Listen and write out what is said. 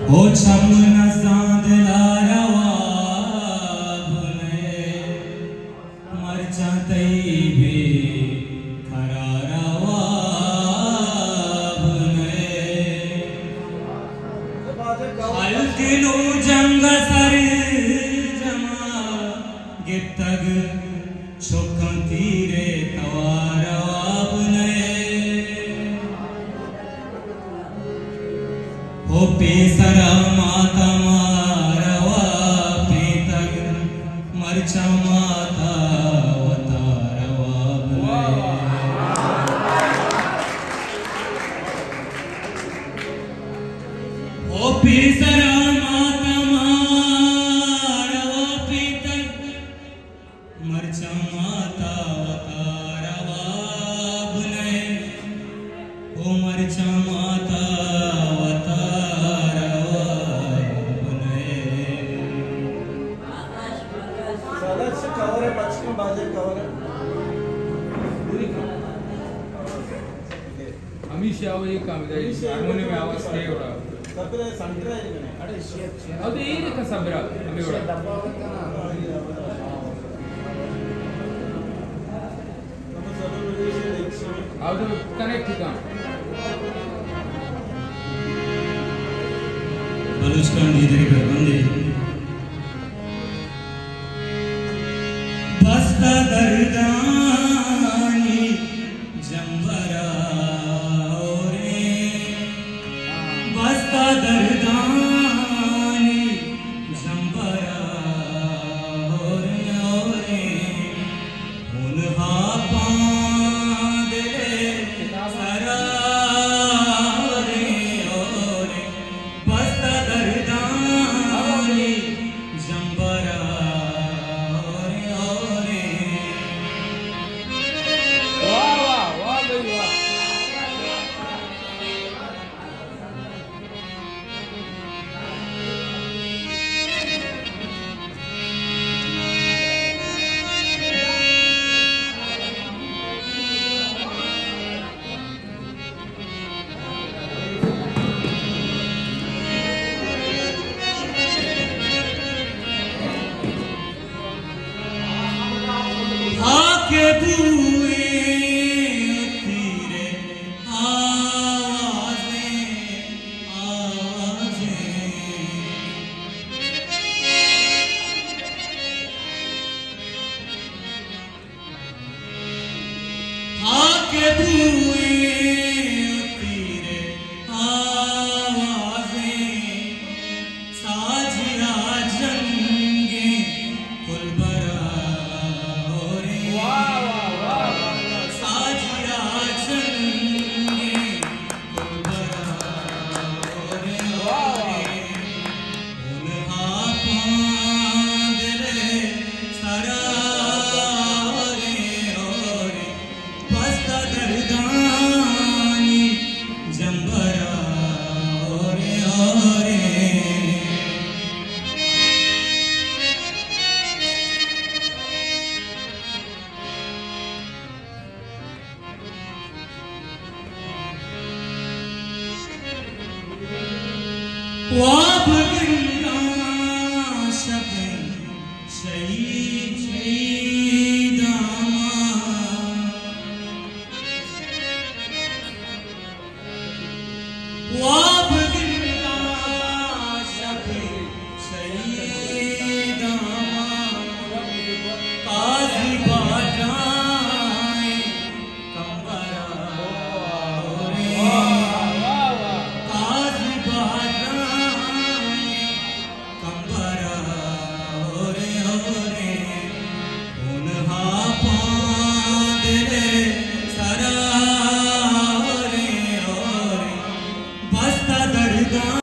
ओ छमन सांदलारवा बुने मरचा तई भी खरारवा बुने हल्किनो जंग सर जमा गितग छुक तीरे तवारवा बुने ओ पेसरा माता मारवा पेतग मरचा माता वतारवा ओ पेसरा माता मारवा पेतग मरचा माता वतारवा बुने ओ मरचा माता कवर है पश्चिम बाजे कवर है हमेशा वो ये काम है हारमोनियम में आवाज के हो रहा सबरे संतरा है नहीं अरे शेप अब ये देखा सबरा हमें हो रहा अब तो कनेक्ट का बलुचकान इधर कर बंदे बस्ता दर्दानी जंबरा ओरे बस्ता दर्दानी जंबरा ओरे ओरे उन हापा दिले सरा ओरे ओरे बस्ता दर्दानी जंबरा के बुए तेरे आवाज़ें आवाज़ें के बुए तेरे आवाज़ें साजिया जंगे कुलबरा वाप